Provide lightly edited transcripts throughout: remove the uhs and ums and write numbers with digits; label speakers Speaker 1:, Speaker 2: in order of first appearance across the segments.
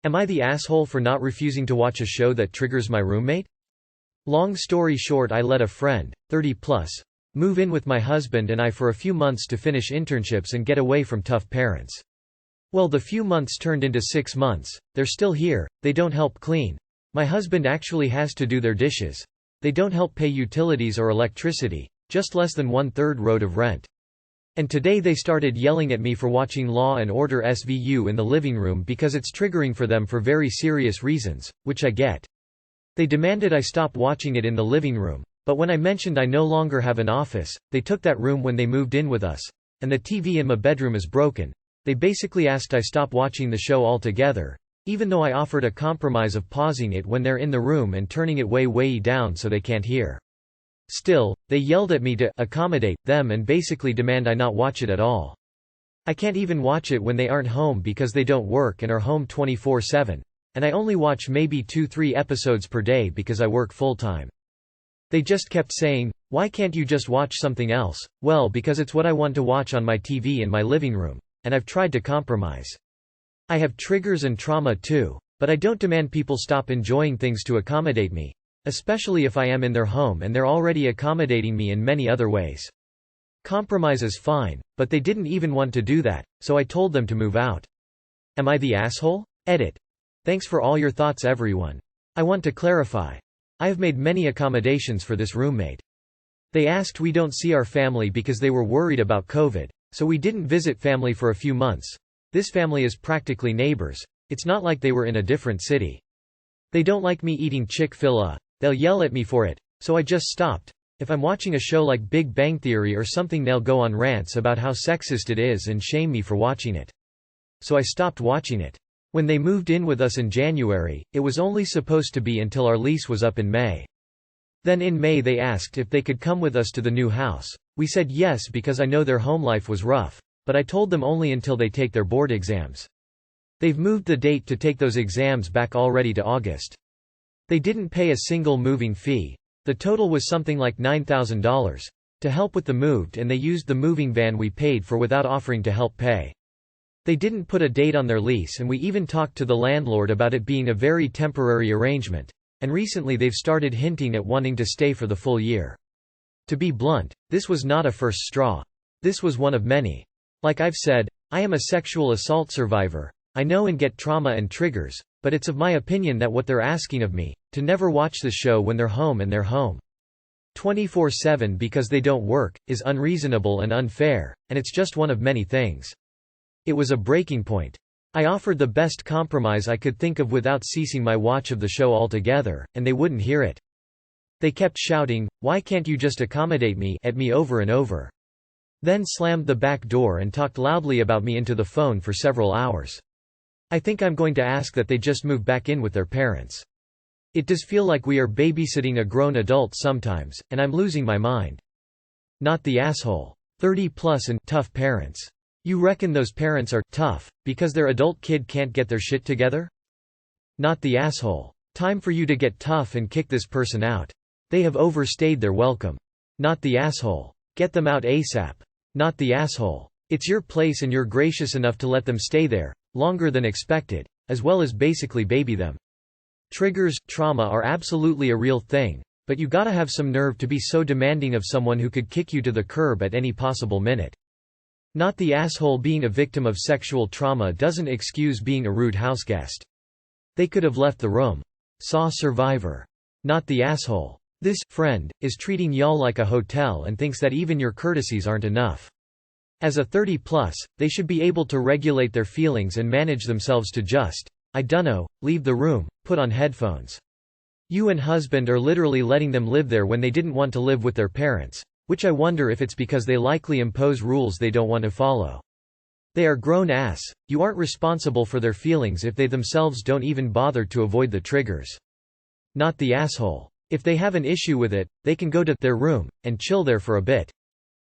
Speaker 1: Am I the asshole for not refusing to watch a show that triggers my roommate? Long story short, I let a friend, 30 plus, move in with my husband and I for a few months to finish internships and get away from tough parents. Well, the few months turned into 6 months. They're still here, they don't help clean. My husband actually has to do their dishes. They don't help pay utilities or electricity, just less than 1/3 road of rent. And today they started yelling at me for watching Law & Order SVU in the living room because it's triggering for them for very serious reasons, which I get. They demanded I stop watching it in the living room, but when I mentioned I no longer have an office, they took that room when they moved in with us, and the TV in my bedroom is broken. They basically asked I stop watching the show altogether, even though I offered a compromise of pausing it when they're in the room and turning it way down so they can't hear. Still, they yelled at me to accommodate them and basically demand I not watch it at all. I can't even watch it when they aren't home because they don't work and are home 24/7, and I only watch maybe 2-3 episodes per day because I work full-time. They just kept saying, "Why can't you just watch something else?" Well, because it's what I want to watch on my TV in my living room, and I've tried to compromise. I have triggers and trauma too, but I don't demand people stop enjoying things to accommodate me, especially if I am in their home and they're already accommodating me in many other ways. Compromise is fine, but they didn't even want to do that, so I told them to move out. Am I the asshole? Edit. Thanks for all your thoughts, everyone. I want to clarify. I have made many accommodations for this roommate. They asked we don't see our family because they were worried about COVID, so we didn't visit family for a few months. This family is practically neighbors. It's not like they were in a different city. They don't like me eating Chick-fil-A. They'll yell at me for it, so I just stopped. If I'm watching a show like Big Bang Theory or something, they'll go on rants about how sexist it is and shame me for watching it. So I stopped watching it. When they moved in with us in January, it was only supposed to be until our lease was up in May. Then in May they asked if they could come with us to the new house. We said yes because I know their home life was rough, but I told them only until they take their board exams. They've moved the date to take those exams back already to August. They didn't pay a single moving fee. The total was something like $9,000 to help with the move, and they used the moving van we paid for without offering to help pay. They didn't put a date on their lease, and we even talked to the landlord about it being a very temporary arrangement, and recently they've started hinting at wanting to stay for the full year. To be blunt, this was not a first straw. This was one of many. Like I've said, I am a sexual assault survivor. I know and get trauma and triggers, but it's of my opinion that what they're asking of me, to never watch the show when they're home and they're home 24/7 because they don't work, is unreasonable and unfair, and it's just one of many things. It was a breaking point. I offered the best compromise I could think of without ceasing my watch of the show altogether, and they wouldn't hear it. They kept shouting, "Why can't you just accommodate me?" at me over and over. Then slammed the back door and talked loudly about me into the phone for several hours. I think I'm going to ask that they just move back in with their parents. It does feel like we are babysitting a grown adult sometimes, and I'm losing my mind. Not the asshole. 30 plus and tough parents. You reckon those parents are tough because their adult kid can't get their shit together? Not the asshole. Time for you to get tough and kick this person out. They have overstayed their welcome. Not the asshole. Get them out ASAP. Not the asshole. It's your place and you're gracious enough to let them stay there, longer than expected, as well as basically baby them. Triggers, trauma are absolutely a real thing, but you gotta have some nerve to be so demanding of someone who could kick you to the curb at any possible minute. Not the asshole. Being a victim of sexual trauma doesn't excuse being a rude houseguest. They could have left the room. Saw Survivor. Not the asshole. This friend is treating y'all like a hotel and thinks that even your courtesies aren't enough. As a 30 plus, they should be able to regulate their feelings and manage themselves to just, I dunno, leave the room, put on headphones. You and husband are literally letting them live there when they didn't want to live with their parents. Which I wonder if it's because they likely impose rules they don't want to follow. They are grown ass. You aren't responsible for their feelings if they themselves don't even bother to avoid the triggers. Not the asshole. If they have an issue with it, they can go to their room and chill there for a bit.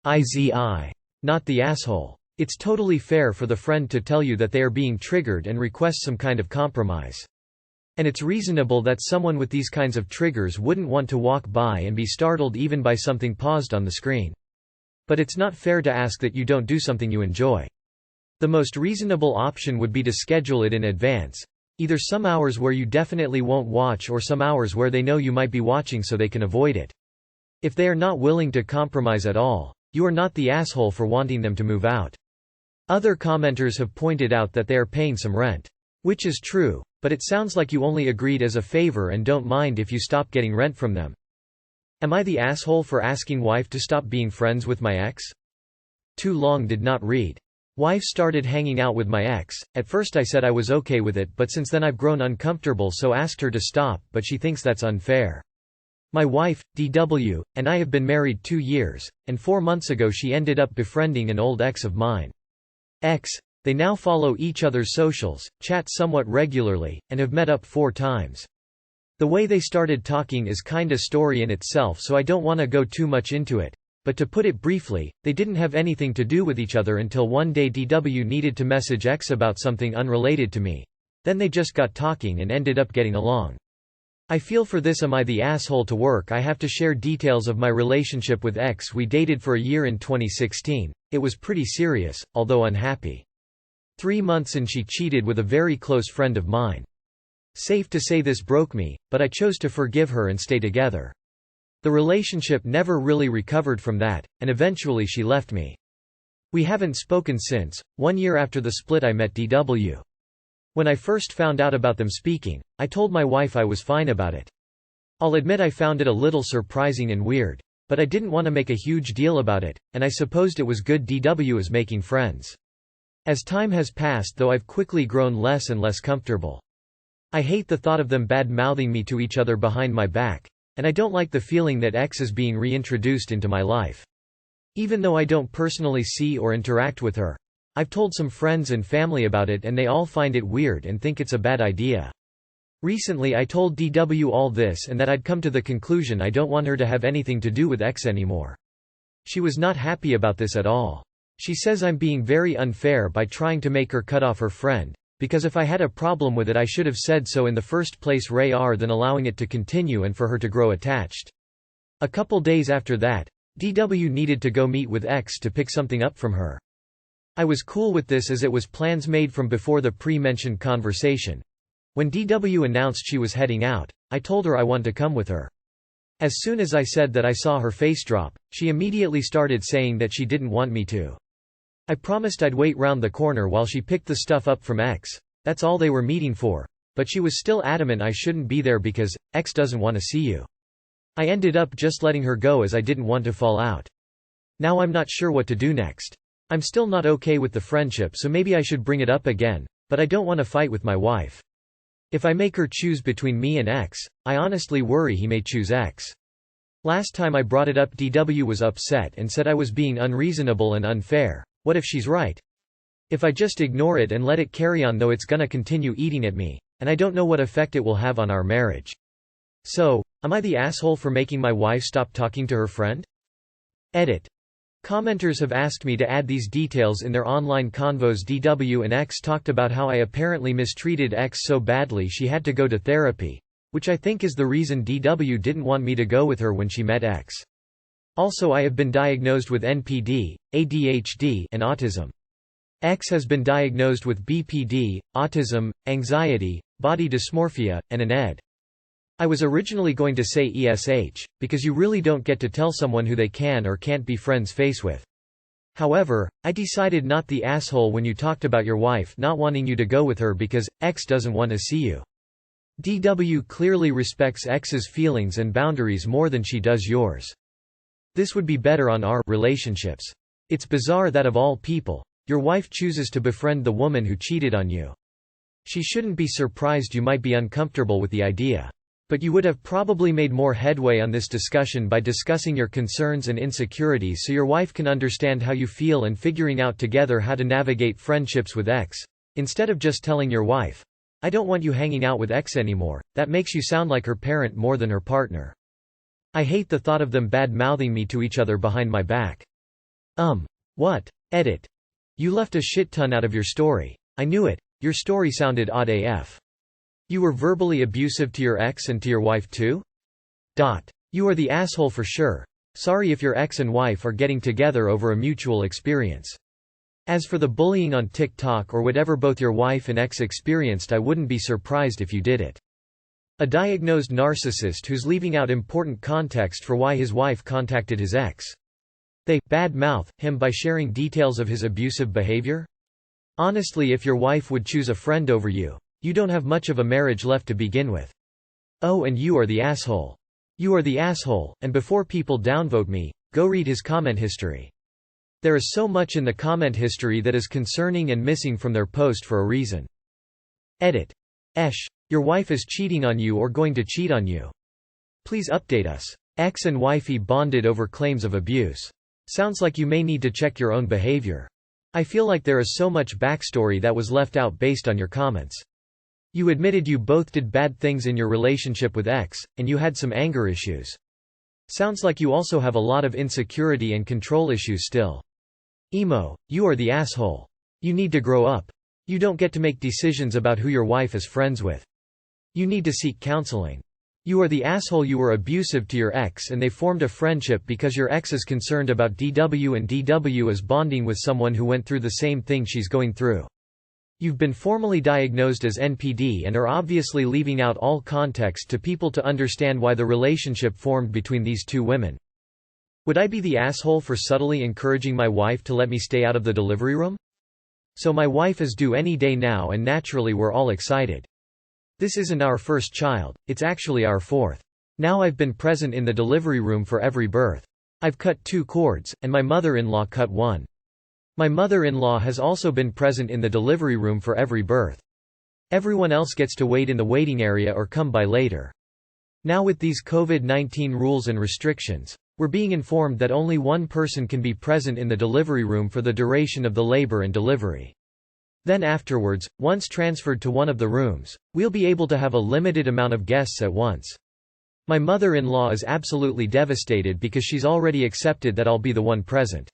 Speaker 1: IZI. Not the asshole. It's totally fair for the friend to tell you that they are being triggered and request some kind of compromise. And it's reasonable that someone with these kinds of triggers wouldn't want to walk by and be startled even by something paused on the screen. But it's not fair to ask that you don't do something you enjoy. The most reasonable option would be to schedule it in advance. Either some hours where you definitely won't watch or some hours where they know you might be watching so they can avoid it. If they are not willing to compromise at all, you are not the asshole for wanting them to move out. Other commenters have pointed out that they are paying some rent. Which is true, but it sounds like you only agreed as a favor and don't mind if you stop getting rent from them. Am I the asshole for asking wife to stop being friends with my ex? Too long did not read. Wife started hanging out with my ex. At first I said I was okay with it, but since then I've grown uncomfortable, so asked her to stop, but she thinks that's unfair. My wife, DW, and I have been married 2 years, and 4 months ago she ended up befriending an old ex of mine. They now follow each other's socials, chat somewhat regularly, and have met up 4 times. The way they started talking is kinda story in itself, so I don't wanna go too much into it. But to put it briefly, they didn't have anything to do with each other until one day DW needed to message X about something unrelated to me. Then they just got talking and ended up getting along. I feel for this. Am I the asshole to work? I have to share details of my relationship with X. We dated for a year in 2016. It was pretty serious, although unhappy. 3 months in she cheated with a very close friend of mine. Safe to say this broke me, but I chose to forgive her and stay together. The relationship never really recovered from that, and eventually she left me. We haven't spoken since. 1 year after the split I met DW. When I first found out about them speaking, I told my wife I was fine about it. I'll admit I found it a little surprising and weird, but I didn't want to make a huge deal about it, and I supposed it was good DW is making friends. As time has passed though, I've quickly grown less and less comfortable. I hate the thought of them bad-mouthing me to each other behind my back, and I don't like the feeling that X is being reintroduced into my life. Even though I don't personally see or interact with her, I've told some friends and family about it and they all find it weird and think it's a bad idea. Recently I told DW all this and that I'd come to the conclusion I don't want her to have anything to do with X anymore. She was not happy about this at all. She says I'm being very unfair by trying to make her cut off her friend, because if I had a problem with it I should have said so in the first place rather than allowing it to continue and for her to grow attached. A couple days after that, DW needed to go meet with X to pick something up from her. I was cool with this as it was plans made from before the pre-mentioned conversation. When DW announced she was heading out, I told her I wanted to come with her. As soon as I said that I saw her face drop, she immediately started saying that she didn't want me to. I promised I'd wait round the corner while she picked the stuff up from X. That's all they were meeting for. But she was still adamant I shouldn't be there because X doesn't want to see you. I ended up just letting her go as I didn't want to fall out. Now I'm not sure what to do next. I'm still not okay with the friendship, so maybe I should bring it up again, but I don't want to fight with my wife. If I make her choose between me and X, I honestly worry he may choose X. Last time I brought it up DW was upset and said I was being unreasonable and unfair. What if she's right? If I just ignore it and let it carry on though, it's gonna continue eating at me, and I don't know what effect it will have on our marriage. So, am I the asshole for making my wife stop talking to her friend? Edit. Commenters have asked me to add these details in their online convos. DW and X talked about how I apparently mistreated X so badly she had to go to therapy, which I think is the reason DW didn't want me to go with her when she met X. Also, I have been diagnosed with NPD, ADHD, and autism. X has been diagnosed with BPD, autism, anxiety, body dysmorphia, and an ED. I was originally going to say ESH, because you really don't get to tell someone who they can or can't be friends face with. However, I decided not the asshole when you talked about your wife not wanting you to go with her because X doesn't want to see you. DW clearly respects X's feelings and boundaries more than she does yours. This would be better on our relationships. It's bizarre that of all people, your wife chooses to befriend the woman who cheated on you. She shouldn't be surprised you might be uncomfortable with the idea. But you would have probably made more headway on this discussion by discussing your concerns and insecurities so your wife can understand how you feel and figuring out together how to navigate friendships with X. Instead of just telling your wife, I don't want you hanging out with X anymore, that makes you sound like her parent more than her partner. I hate the thought of them bad-mouthing me to each other behind my back. What? Edit. You left a shit ton out of your story. I knew it. Your story sounded odd AF. You were verbally abusive to your ex and to your wife too? You are the asshole for sure. Sorry if your ex and wife are getting together over a mutual experience. As for the bullying on TikTok or whatever both your wife and ex experienced, I wouldn't be surprised if you did it. A diagnosed narcissist who's leaving out important context for why his wife contacted his ex. They bad-mouth him by sharing details of his abusive behavior? Honestly, if your wife would choose a friend over you, you don't have much of a marriage left to begin with. Oh, and you are the asshole. You are the asshole, and before people downvote me, go read his comment history. There is so much in the comment history that is concerning and missing from their post for a reason. Edit. Your wife is cheating on you or going to cheat on you. Please update us. Ex and wifey bonded over claims of abuse. Sounds like you may need to check your own behavior. I feel like there is so much backstory that was left out based on your comments. You admitted you both did bad things in your relationship with ex, and you had some anger issues. Sounds like you also have a lot of insecurity and control issues still. Emo, you are the asshole. You need to grow up. You don't get to make decisions about who your wife is friends with. You need to seek counseling. You are the asshole. You were abusive to your ex and they formed a friendship because your ex is concerned about DW and DW is bonding with someone who went through the same thing she's going through. You've been formally diagnosed as NPD and are obviously leaving out all context to people to understand why the relationship formed between these two women. Would I be the asshole for subtly encouraging my wife to let me stay out of the delivery room? So my wife is due any day now and naturally we're all excited. This isn't our first child, it's actually our fourth. Now I've been present in the delivery room for every birth. I've cut 2 cords, and my mother-in-law cut 1. My mother-in-law has also been present in the delivery room for every birth. Everyone else gets to wait in the waiting area or come by later. Now with these COVID-19 rules and restrictions, we're being informed that only one person can be present in the delivery room for the duration of the labor and delivery. Then afterwards, once transferred to one of the rooms, we'll be able to have a limited amount of guests at once. My mother-in-law is absolutely devastated because she's already accepted that I'll be the one present.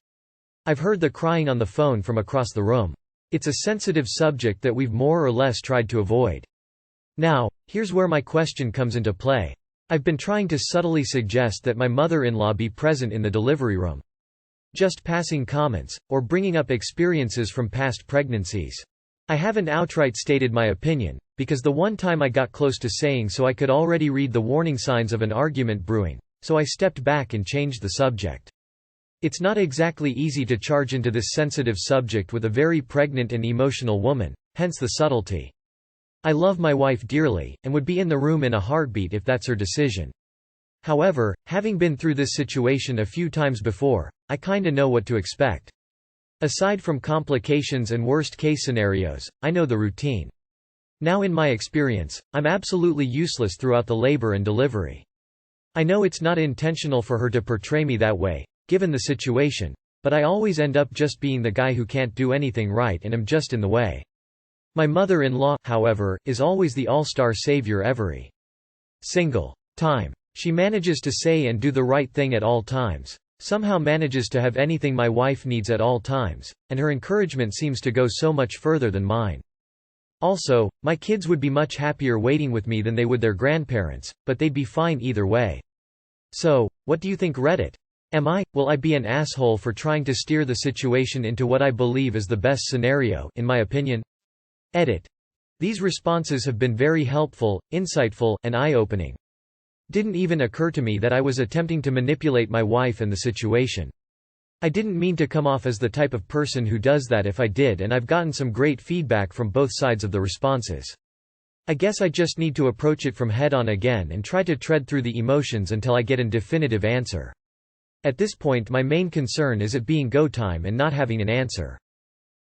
Speaker 1: I've heard the crying on the phone from across the room. It's a sensitive subject that we've more or less tried to avoid. Now, here's where my question comes into play. I've been trying to subtly suggest that my mother-in-law be present in the delivery room. Just passing comments, or bringing up experiences from past pregnancies. I haven't outright stated my opinion, because the one time I got close to saying so I could already read the warning signs of an argument brewing, so I stepped back and changed the subject. It's not exactly easy to charge into this sensitive subject with a very pregnant and emotional woman, hence the subtlety. I love my wife dearly, and would be in the room in a heartbeat if that's her decision. However, having been through this situation a few times before, I kinda know what to expect. Aside from complications and worst-case scenarios, I know the routine. Now in my experience, I'm absolutely useless throughout the labor and delivery. I know it's not intentional for her to portray me that way, given the situation, but I always end up just being the guy who can't do anything right and am just in the way. My mother-in-law, however, is always the all-star savior every single time. She manages to say and do the right thing at all times, somehow manages to have anything my wife needs at all times, and her encouragement seems to go so much further than mine. Also, my kids would be much happier waiting with me than they would their grandparents, but they'd be fine either way. So, what do you think, Reddit? Will I be an asshole for trying to steer the situation into what I believe is the best scenario, in my opinion? Edit. These responses have been very helpful, insightful, and eye-opening. Didn't even occur to me that I was attempting to manipulate my wife and the situation. I didn't mean to come off as the type of person who does that if I did, and I've gotten some great feedback from both sides of the responses. I guess I just need to approach it from head-on again and try to tread through the emotions until I get a definitive answer. At this point my main concern is it being go time and not having an answer.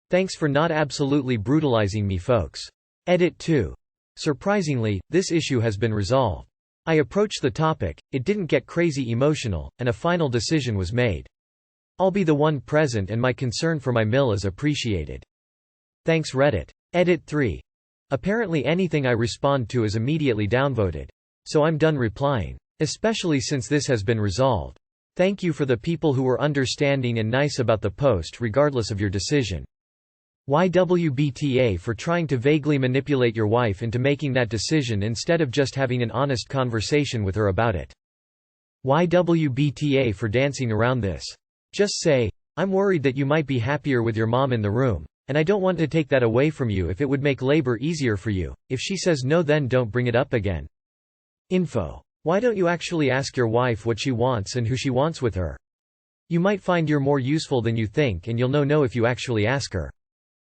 Speaker 1: Thanks for not absolutely brutalizing me, folks. Edit 2. Surprisingly, this issue has been resolved. I approached the topic, it didn't get crazy emotional, and a final decision was made. I'll be the one present and my concern for my mill is appreciated. Thanks, Reddit. Edit 3. Apparently anything I respond to is immediately downvoted. So I'm done replying. Especially since this has been resolved. Thank you for the people who were understanding and nice about the post regardless of your decision. YWBTA for trying to vaguely manipulate your wife into making that decision instead of just having an honest conversation with her about it. YWBTA for dancing around this. Just say, I'm worried that you might be happier with your mom in the room. And I don't want to take that away from you if it would make labor easier for you. If she says no, then don't bring it up again. Info. Why don't you actually ask your wife what she wants and who she wants with her? You might find you're more useful than you think, and you'll know no if you actually ask her.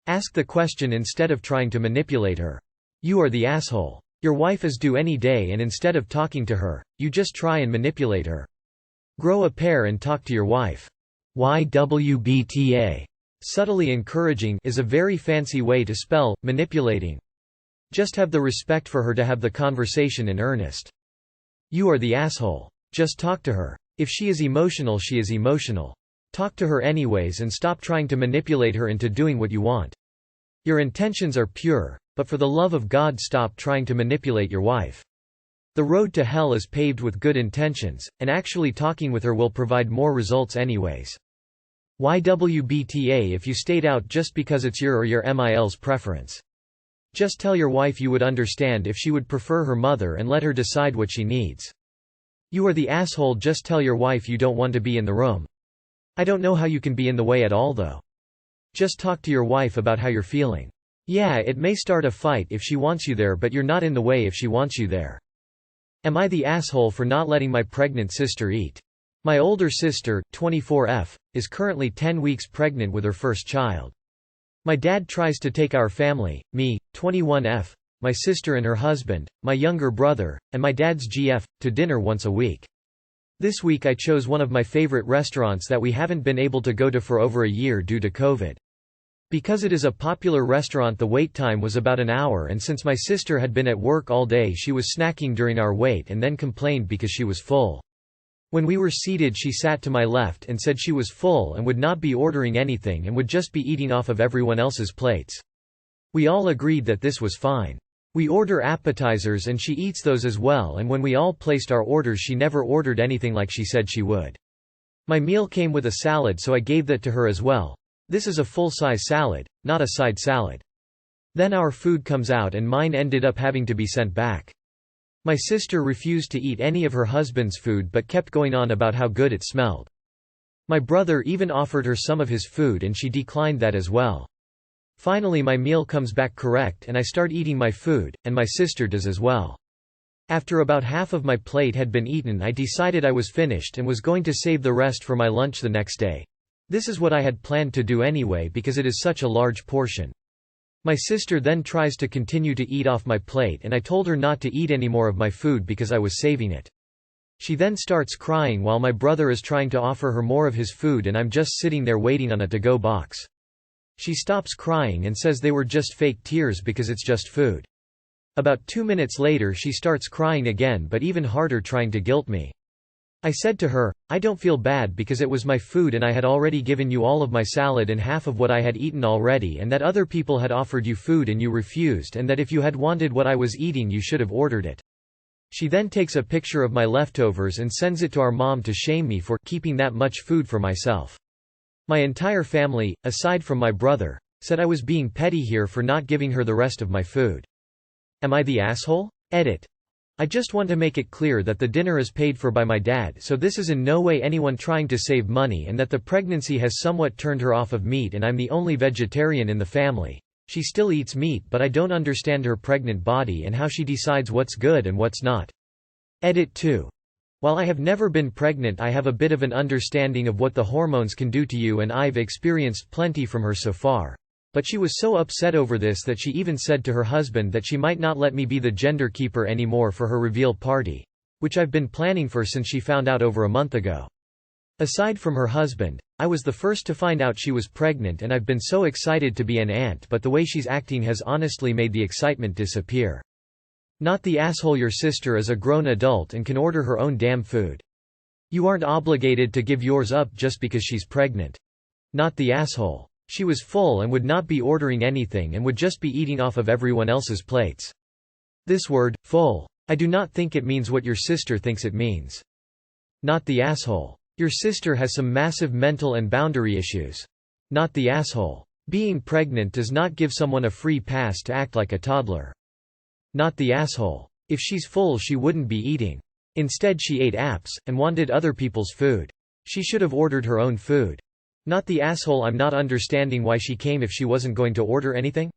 Speaker 1: Ask the question instead of trying to manipulate her. You are the asshole. Your wife is due any day, and instead of talking to her, you just try and manipulate her. Grow a pair and talk to your wife. YWBTA. Subtly encouraging is a very fancy way to spell manipulating. Just have the respect for her to have the conversation in earnest. You are the asshole. Just talk to her. If she is emotional, she is emotional. Talk to her anyways and stop trying to manipulate her into doing what you want. Your intentions are pure, but for the love of God, stop trying to manipulate your wife. The road to hell is paved with good intentions, and actually talking with her will provide more results anyways. YWBTA. If you stayed out just because it's your or your MIL's preference. Just tell your wife you would understand if she would prefer her mother and let her decide what she needs. You are the asshole. Just tell your wife you don't want to be in the room. I don't know how you can be in the way at all though. Just talk to your wife about how you're feeling. Yeah, it may start a fight if she wants you there, but you're not in the way if she wants you there. Am I the asshole for not letting my pregnant sister eat? My older sister, 24F, is currently 10 weeks pregnant with her first child. My dad tries to take our family, me, 21F, my sister and her husband, my younger brother, and my dad's GF, to dinner once a week. This week I chose one of my favorite restaurants that we haven't been able to go to for over a year due to COVID. Because it is a popular restaurant, the wait time was about an hour, and since my sister had been at work all day, she was snacking during our wait and then complained because she was full. When we were seated, she sat to my left and said she was full and would not be ordering anything and would just be eating off of everyone else's plates. We all agreed that this was fine. We order appetizers and she eats those as well, and when we all placed our orders she never ordered anything like she said she would. My meal came with a salad, so I gave that to her as well. This is a full-size salad, not a side salad. Then our food comes out and mine ended up having to be sent back. My sister refused to eat any of her husband's food but kept going on about how good it smelled. My brother even offered her some of his food and she declined that as well. Finally my meal comes back correct and I start eating my food, and my sister does as well. After about half of my plate had been eaten, I decided I was finished and was going to save the rest for my lunch the next day. This is what I had planned to do anyway because it is such a large portion. My sister then tries to continue to eat off my plate and I told her not to eat any more of my food because I was saving it. She then starts crying while my brother is trying to offer her more of his food and I'm just sitting there waiting on a to-go box. She stops crying and says they were just fake tears because it's just food. About 2 minutes later she starts crying again, but even harder, trying to guilt me. I said to her, I don't feel bad because it was my food and I had already given you all of my salad and half of what I had eaten already, and that other people had offered you food and you refused, and that if you had wanted what I was eating you should have ordered it. She then takes a picture of my leftovers and sends it to our mom to shame me for keeping that much food for myself. My entire family, aside from my brother, said I was being petty here for not giving her the rest of my food. Am I the asshole? Edit. I just want to make it clear that the dinner is paid for by my dad, so this is in no way anyone trying to save money, and that the pregnancy has somewhat turned her off of meat and I'm the only vegetarian in the family. She still eats meat, but I don't understand her pregnant body and how she decides what's good and what's not. Edit 2. While I have never been pregnant, I have a bit of an understanding of what the hormones can do to you, and I've experienced plenty from her so far. But she was so upset over this that she even said to her husband that she might not let me be the gender keeper anymore for her reveal party, which I've been planning for since she found out over a month ago. Aside from her husband, I was the first to find out she was pregnant, and I've been so excited to be an aunt, but the way she's acting has honestly made the excitement disappear. Not the asshole. Your sister is a grown adult and can order her own damn food. You aren't obligated to give yours up just because she's pregnant. Not the asshole. She was full and would not be ordering anything and would just be eating off of everyone else's plates. This word, full, I do not think it means what your sister thinks it means. Not the asshole. Your sister has some massive mental and boundary issues. Not the asshole. Being pregnant does not give someone a free pass to act like a toddler. Not the asshole. If she's full she wouldn't be eating. Instead she ate apps, and wanted other people's food. She should have ordered her own food. Not the asshole. I'm not understanding why she came if she wasn't going to order anything.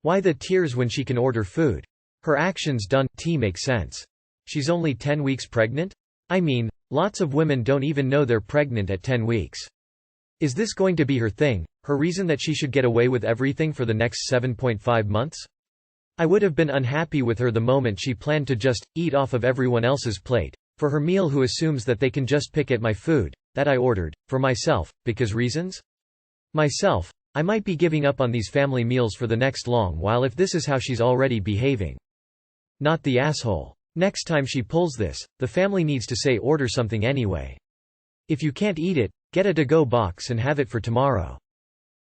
Speaker 1: Why the tears when she can order food? Her actions done make sense. She's only 10 weeks pregnant? I mean, lots of women don't even know they're pregnant at 10 weeks. Is this going to be her thing, her reason that she should get away with everything for the next 7.5 months? I would have been unhappy with her the moment she planned to just eat off of everyone else's plate. For her meal, who assumes that they can just pick at my food, that I ordered, for myself, because reasons? Myself, I might be giving up on these family meals for the next long while if this is how she's already behaving. Not the asshole. Next time she pulls this, the family needs to say order something anyway. If you can't eat it, get a to-go box and have it for tomorrow.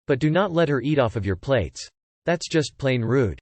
Speaker 1: But do not let her eat off of your plates. That's just plain rude.